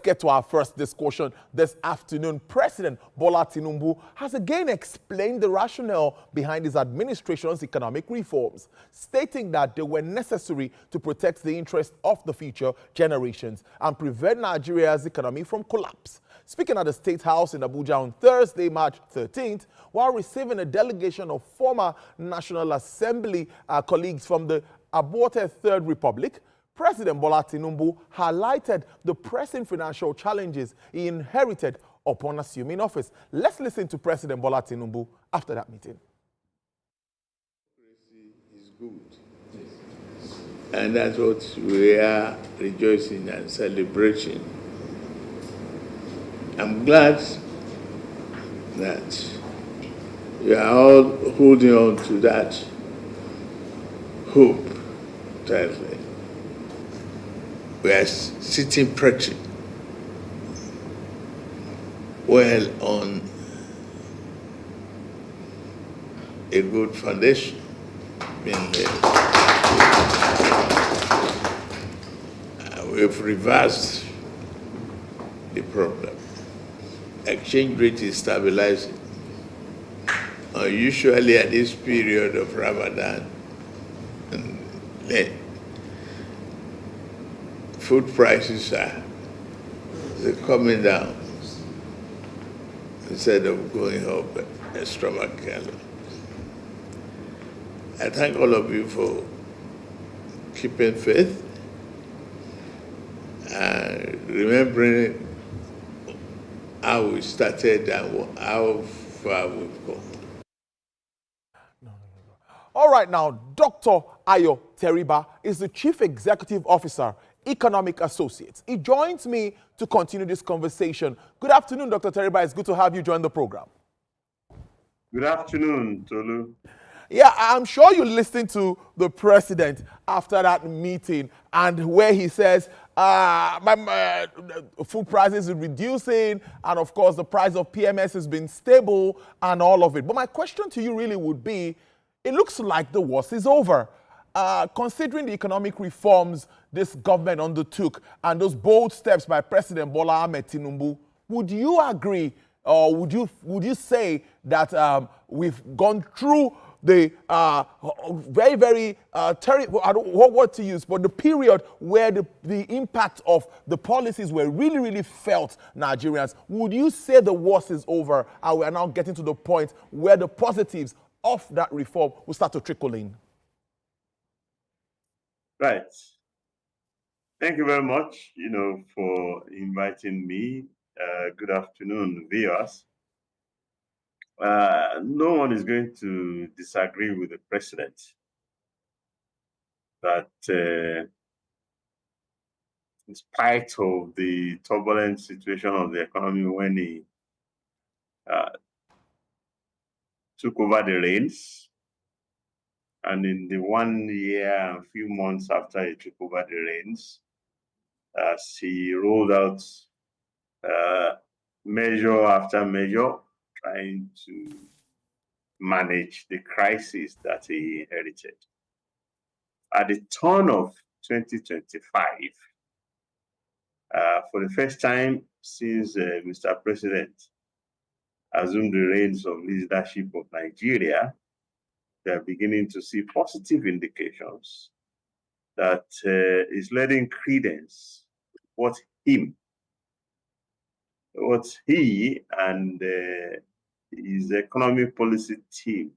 get to our first discussion this afternoon. President Bola Tinubu has again explained the rationale behind his administration's economic reforms, stating that they were necessary to protect the interests of the future generations and prevent Nigeria's economy from collapse. Speaking at the State House in Abuja on Thursday, March 13th, while receiving a delegation of former National Assembly colleagues from the aborted Third Republic, President Bola Tinubu highlighted the pressing financial challenges he inherited upon assuming office. Let's listen to President Bola Tinubu after that meeting. Is good. And that's what we are rejoicing and celebrating. I'm glad that you are all holding on to that hope tightly. We are sitting pretty well on a good foundation being laid. We've reversed the problem. Exchange rate is stabilizing. Usually at this period of Ramadan, food prices are coming down instead of going up astronomically. I thank all of you for keeping faith and remembering how we started and how far we've come. All right, now, Dr. Ayo Teriba is the Chief Executive Officer, Economic Associates. He joins me to continue this conversation. Good afternoon, Dr. Teriba. It's good to have you join the program. Good afternoon, Tolu. Yeah, I'm sure you listened to the president after that meeting and where he says food prices are reducing and, of course, the price of PMS has been stable and all of it. But my question to you really would be, it looks like the worst is over. Considering the economic reforms this government undertook and those bold steps by President Bola Ahmed Tinubu, would you agree or would you say that we've gone through the very, very terrible, I don't know what word to use, but the period where the impact of the policies were really, really felt Nigerians? Would you say the worst is over and we are now getting to the point where the positives of that reform will start to trickle in? Right. Thank you very much, for inviting me. Good afternoon, viewers. No one is going to disagree with the president that in spite of the turbulent situation of the economy when he took over the reins, and in the 1 year and a few months after he took over the reins, as he rolled out measure after measure, trying to manage the crisis that he inherited. At the turn of 2025, for the first time since Mr. President assumed the reins of leadership of Nigeria, they are beginning to see positive indications that is lending credence what he and his economic policy team,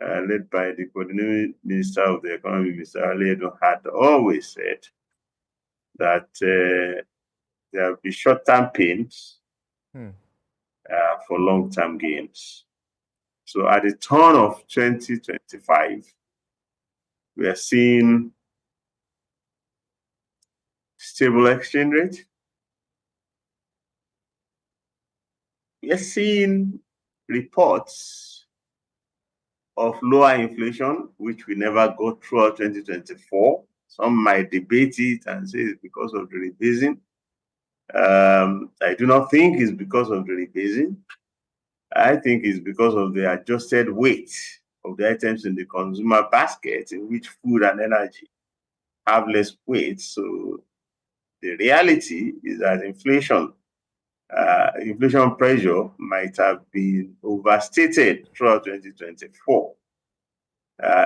led by the coordinating minister of the economy, Mr. Ayo, had always said that there will be short-term pains for long-term gains. So at the turn of 2025, we are seeing stable exchange rate. We are seeing reports of lower inflation, which we never got throughout 2024. Some might debate it and say it's because of the rebasing. I do not think it's because of the rebasing. I think it's because of the adjusted weight of the items in the consumer basket, in which food and energy have less weight. So the reality is that inflation pressure might have been overstated throughout 2024.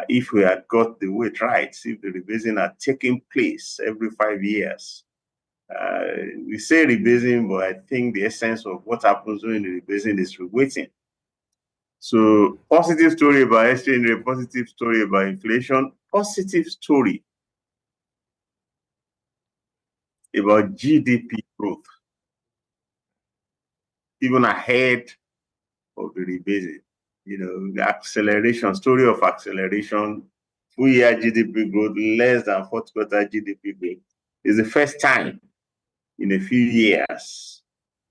If we had got the weight right, if the rebasing had taken place every 5 years. We say rebasing, but I think the essence of what happens during the rebasing is reweighting. So positive story about exchange rate, positive story about inflation, positive story about GDP growth, even ahead of the rebasing. The acceleration, story of acceleration, full year GDP growth, less than fourth quarter GDP growth, is the first time in a few years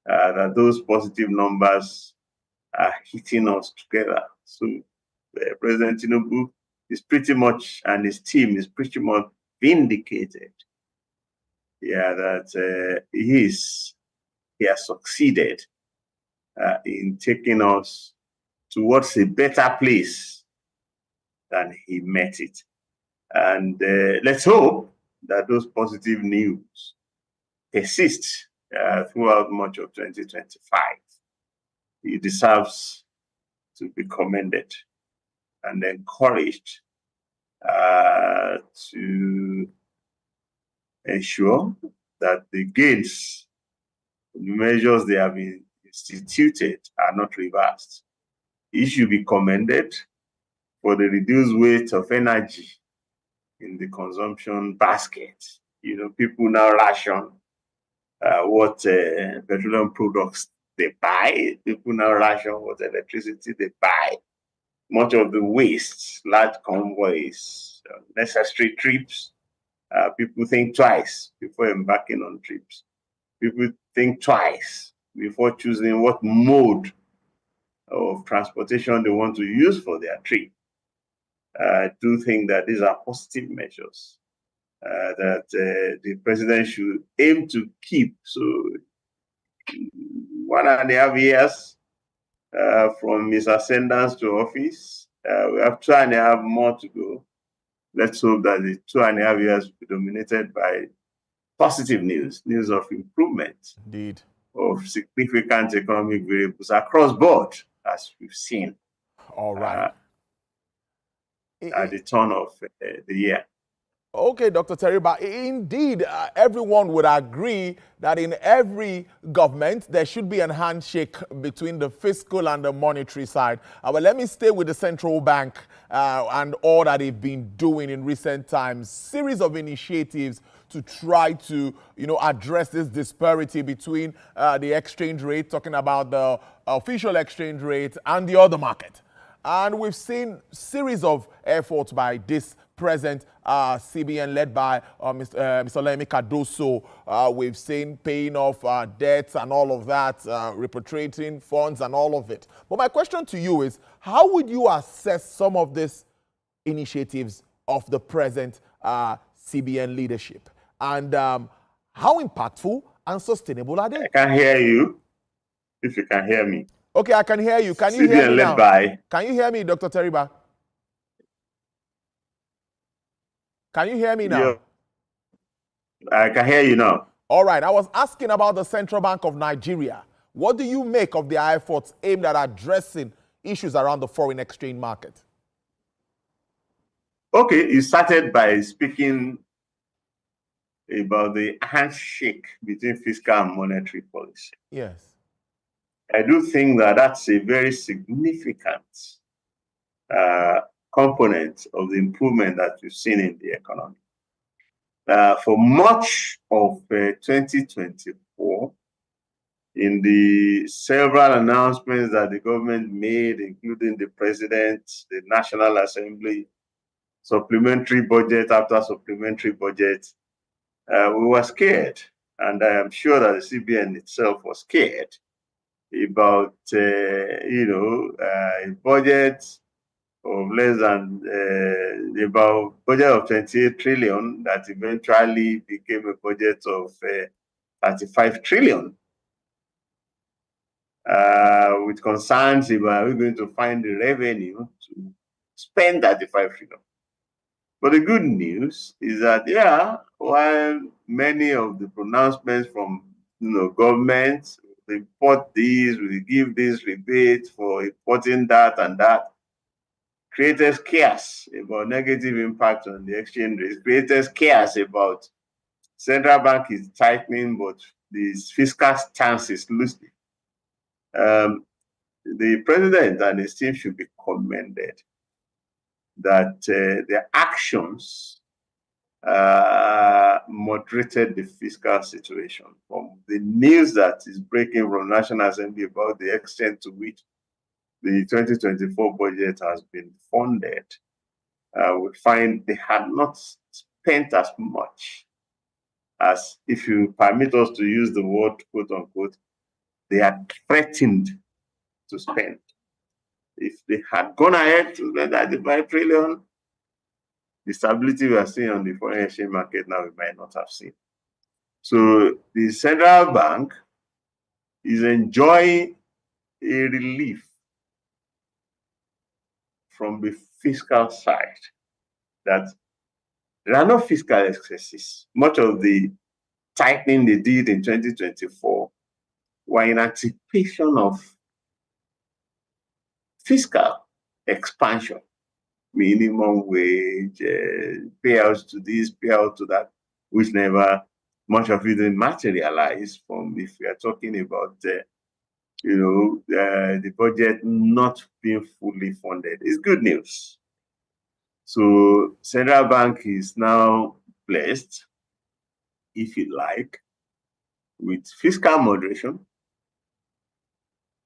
that those positive numbers are hitting us together. So President Tinubu is pretty much, and his team is pretty much vindicated. That he has succeeded in taking us towards a better place than he met it. And let's hope that those positive news persist throughout much of 2025. He deserves to be commended and encouraged to ensure that the gains, the measures they have been instituted are not reversed. He should be commended for the reduced weight of energy in the consumption basket. People now ration what petroleum products they buy. People now ration what electricity they buy. Much of the waste, large convoys, necessary trips, people think twice before embarking on trips. People think twice before choosing what mode of transportation they want to use for their trip. I do think that these are positive measures that the president should aim to keep. So 1.5 years from his ascendance to office, we have 2.5 more to go. Let's hope that the 2.5 years will be dominated by positive news of improvement, indeed, of significant economic variables across board, as we've seen. All right. At the turn of the year. Okay, Dr. Teriba, indeed, everyone would agree that in every government, there should be a handshake between the fiscal and the monetary side. But let me stay with the central bank and all that they've been doing in recent times. Series of initiatives to try to, address this disparity between the exchange rate, talking about the official exchange rate and the other market. And we've seen series of efforts by this present CBN led by Mr. Olemi Cardoso. We've seen paying off debts and all of that, repatriating funds and all of it. But my question to you is, how would you assess some of these initiatives of the present CBN leadership? And how impactful and sustainable are they? I can hear you, if you can hear me. Okay, I can hear you. Can you hear me now? Can you hear me, Dr. Teriba? Can you hear me now? Yeah. I can hear you now. All right. I was asking about the Central Bank of Nigeria. What do you make of their efforts aimed at addressing issues around the foreign exchange market? Okay, you started by speaking about the handshake between fiscal and monetary policy. Yes. I do think that that's a very significant component of the improvement that we've seen in the economy. For much of 2024, in the several announcements that the government made, including the president, the National Assembly, supplementary budget after supplementary budget, we were scared. And I am sure that the CBN itself was scared about, a budget of less than, about budget of 28 trillion that eventually became a budget of 35 trillion. With concerns about, are we going to find the revenue to spend 35 trillion? But the good news is that, while many of the pronouncements from governments, we import this, we give this rebate for importing that and that, created chaos about negative impact on the exchange rate, created chaos about central bank is tightening, but the fiscal stance is loosening. The president and his team should be commended that their actions moderated the fiscal situation. From the news that is breaking from National Assembly about the extent to which the 2024 budget has been funded, we find they had not spent as much as, if you permit us to use the word, quote unquote, they had threatened to spend. If they had gone ahead to spend that 5 trillion, the stability we are seeing on the foreign exchange market now, we might not have seen. So the central bank is enjoying a relief from the fiscal side, that there are no fiscal excesses. Much of the tightening they did in 2024 were in anticipation of fiscal expansion, minimum wage, payouts to this, payout to that, which never, much of it didn't materialize. From, if we are talking about the budget not being fully funded, it's good news. So central bank is now blessed, if you like, with fiscal moderation,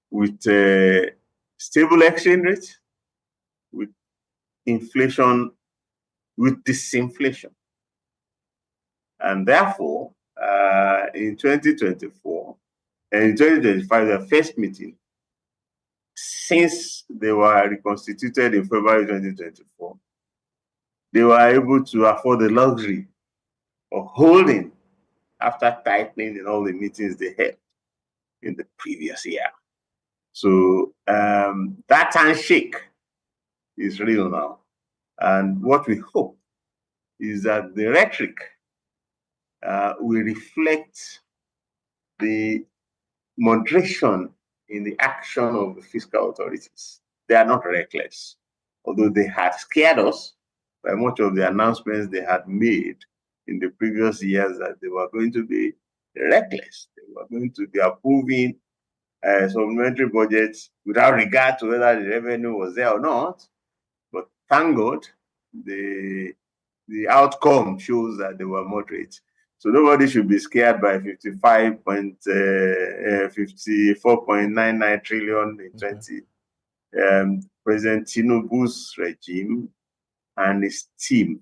with stable exchange rate, with inflation, with disinflation. And therefore, in 2024 and in 2025, their first meeting since they were reconstituted in February 2024, they were able to afford the luxury of holding after tightening in all the meetings they had in the previous year. So that handshake is real now. And what we hope is that the rhetoric will reflect the moderation in the action of the fiscal authorities. They are not reckless, although they had scared us by much of the announcements they had made in the previous years that they were going to be reckless. They were going to be approving supplementary budgets without regard to whether the revenue was there or not. But thank God, the outcome shows that they were moderate. So nobody should be scared by 54.99 trillion in 20. President Tinubu's regime and his team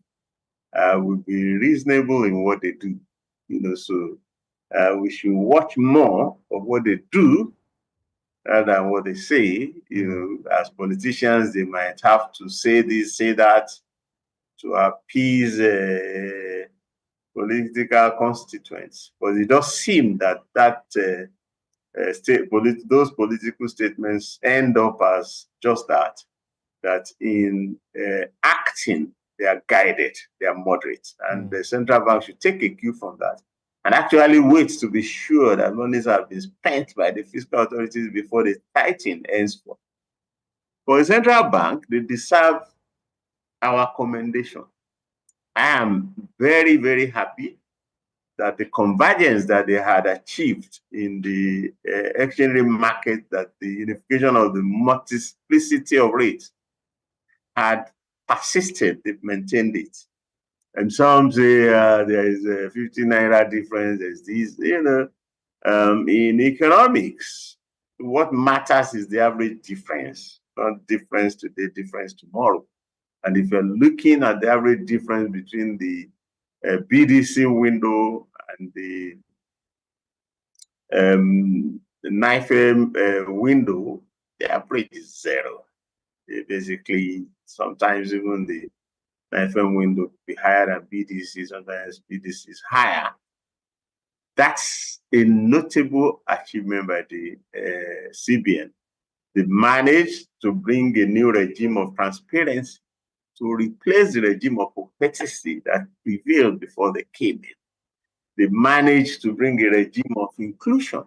will be reasonable in what they do. So we should watch more of what they do rather than what they say. As politicians, they might have to say this, say that to appease political constituents, but it does seem that those political statements end up as just that in acting, they are guided, they are moderate, and the central bank should take a cue from that and actually wait to be sure that monies have been spent by the fiscal authorities before they tighten henceforth. For the central bank, they deserve our commendation. I am very, very happy that the convergence that they had achieved in the exchange rate market, that the unification of the multiplicity of rates had persisted, they've maintained it. And some say there is a 50 naira difference, there's this, in economics, what matters is the average difference, not difference today, difference tomorrow. And if you're looking at the average difference between the BDC window and the NIFEM window, the average is zero. Basically, sometimes even the NIFEM window be higher than BDC, sometimes BDC is higher. That's a notable achievement by the CBN. They managed to bring a new regime of transparency to replace the regime of opacity that prevailed before they came in. they managed to bring a regime of inclusion.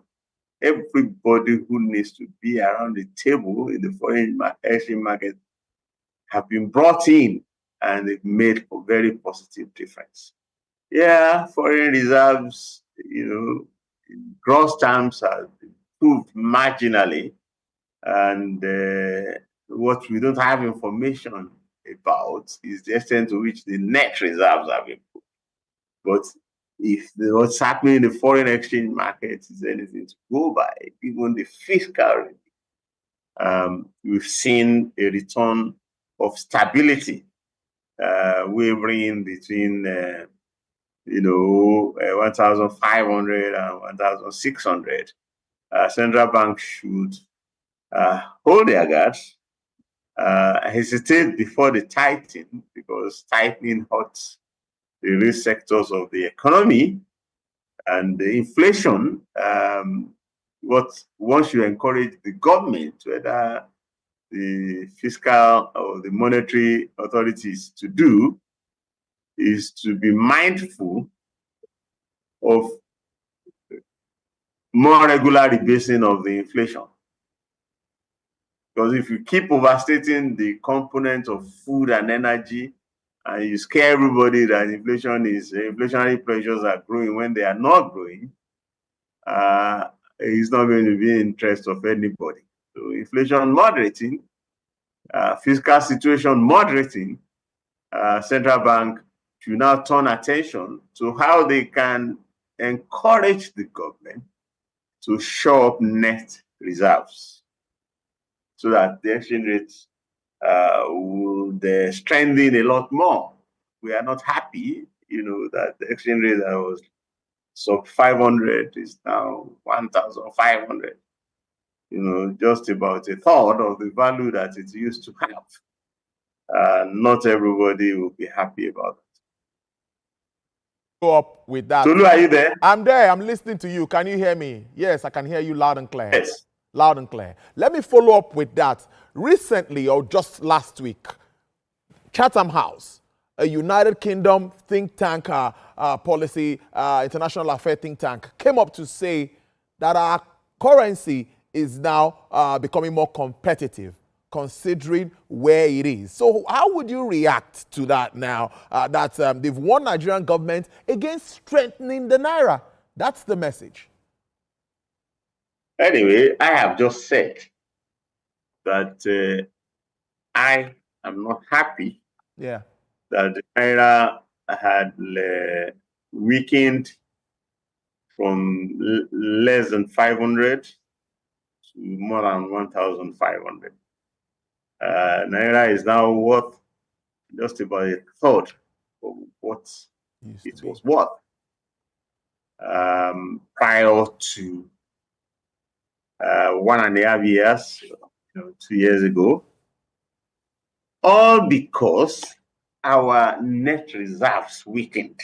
Everybody who needs to be around the table in the foreign exchange market have been brought in, and they've made a very positive difference. Yeah, foreign reserves, in gross terms have improved marginally, and what we don't have information about is the extent to which the net reserves have improved. But if what's happening in the foreign exchange market is anything to go by, even the fiscal, we've seen a return of stability, wavering between 1,500 and 1,600. Central bank should hold their guards, hesitate before the tightening, because tightening hurts the real sectors of the economy, and the inflation. Once you encourage the government, whether the fiscal or the monetary authorities, to do is to be mindful of more regular rebasing of the inflation. Because if you keep overstating the component of food and energy, and you scare everybody that inflationary pressures are growing when they are not growing, it's not going to be in the interest of anybody. So inflation moderating, fiscal situation moderating, central bank should now turn attention to how they can encourage the government to show up net reserves, so that the exchange rates would strengthen a lot more. We are not happy, that the exchange rate that was sub 500 is now 1,500. Just about a third of the value that it used to have. Not everybody will be happy about it. Go up with that. Tolu, are you there? I'm there. I'm listening to you. Can you hear me? Yes, I can hear you loud and clear. Yes. Loud and clear. Let me follow up with that. Recently, or just last week, Chatham House, a United Kingdom think tank policy, international affairs think tank, came up to say that our currency is now becoming more competitive, considering where it is. So how would you react to that now, that they've won Nigerian government against strengthening the Naira? That's the message. Anyway, I have just said that I am not happy that the Naira had weakened from less than 500 to more than 1,500. Naira is now worth just about a third of what it was worth prior to 1.5 years, 2 years ago, all because our net reserves weakened.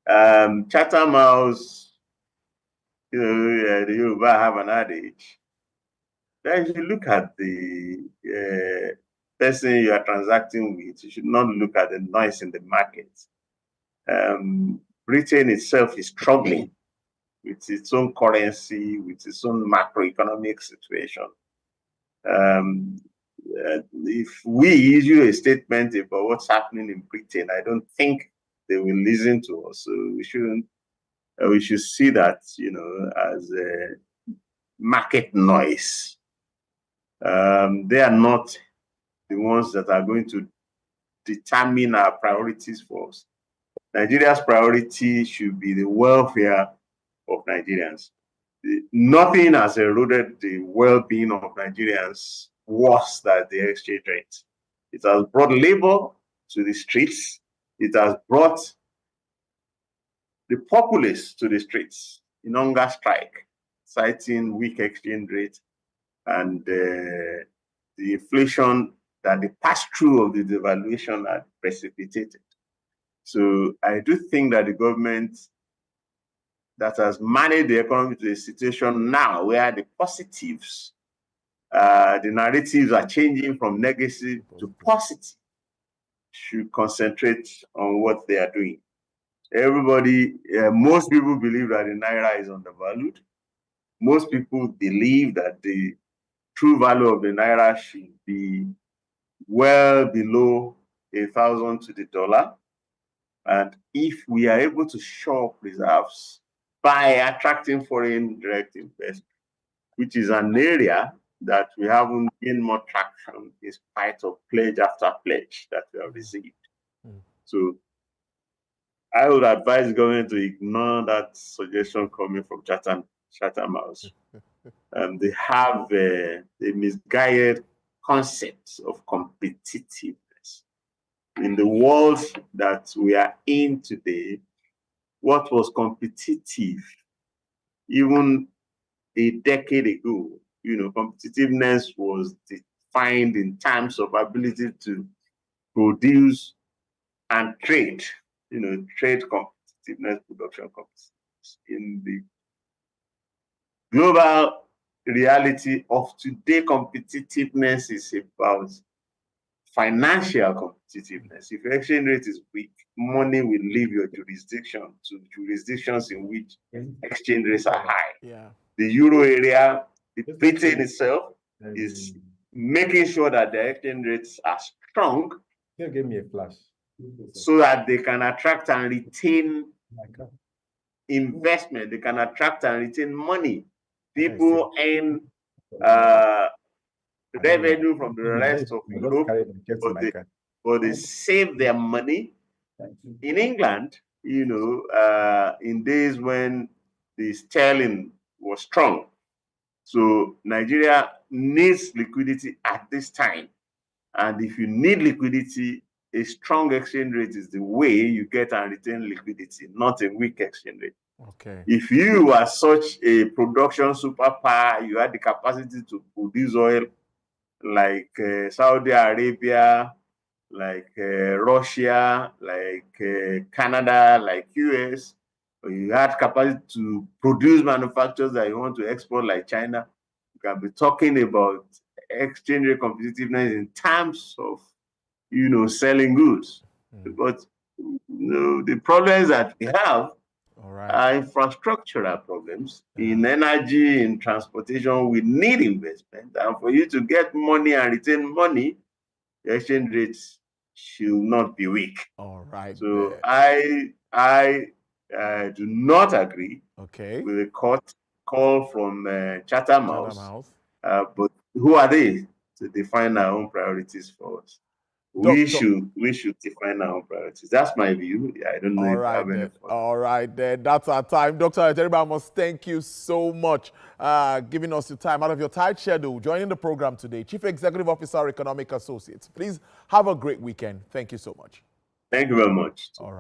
Chatham House, the Yoruba have an adage that if you look at the person you are transacting with, you should not look at the noise in the market. Britain itself is struggling with its own currency, with its own macroeconomic situation. If we issue a statement about what's happening in Britain, I don't think they will listen to us. So we shouldn't. We should see that, as a market noise. They are not the ones that are going to determine our priorities for us. Nigeria's priority should be the welfare of Nigerians. Nothing has eroded the well-being of Nigerians worse than the exchange rate. It has brought labor to the streets. It has brought the populace to the streets in hunger strike, citing weak exchange rate and the inflation that the pass-through of the devaluation had precipitated. So I do think that the government that has managed the economy to a situation now where the positives, the narratives are changing from negative to positive, should concentrate on what they are doing. everybody, most people believe that the naira is undervalued. Most people believe that the true value of the naira should be well below 1,000 to the dollar. And if we are able to shore up reserves by attracting foreign direct investment, which is an area that we haven't gained more traction in spite of pledge after pledge that we have received. So I would advise the government to ignore that suggestion coming from Chatham House. They have a misguided concept of competitiveness. In the world that we are in today, what was competitive even a decade ago, competitiveness was defined in terms of ability to produce and trade, trade competitiveness, production competitiveness. In the global reality of today, competitiveness is about financial competitiveness. If your exchange rate is weak, money will leave your jurisdiction to jurisdictions in which exchange rates are high. Yeah. The euro area, the Britain itself, is making sure that the exchange rates are strong. Give me a flash. So that they can attract and retain investment, they can attract and retain money. People earn revenue from the rest of Europe, but they save their money in England, in days when the sterling was strong. So Nigeria needs liquidity at this time. And if you need liquidity, a strong exchange rate is the way you get and retain liquidity, not a weak exchange rate. Okay. If you are such a production superpower, you had the capacity to produce oil like Saudi Arabia, like Russia, like Canada, like US, or you had capacity to produce manufacturers that you want to export like China, you can be talking about exchange rate competitiveness in terms of, selling goods. But, the problems that we have are infrastructural problems. In energy, in transportation, we need investment. And for you to get money and retain money, the exchange rates should not be weak. All right. So I do not agree with the court call from Chatham House. But who are they to define our own priorities for us? We should define our own priorities. That's my view. I don't know if you have any. All right, then. That's our time. Dr. Ayo Teriba, I must thank you so much giving us your time out of your tight schedule, joining the program today. Chief Executive Officer, Economic Associates. Please have a great weekend. Thank you so much. Thank you very much. All right.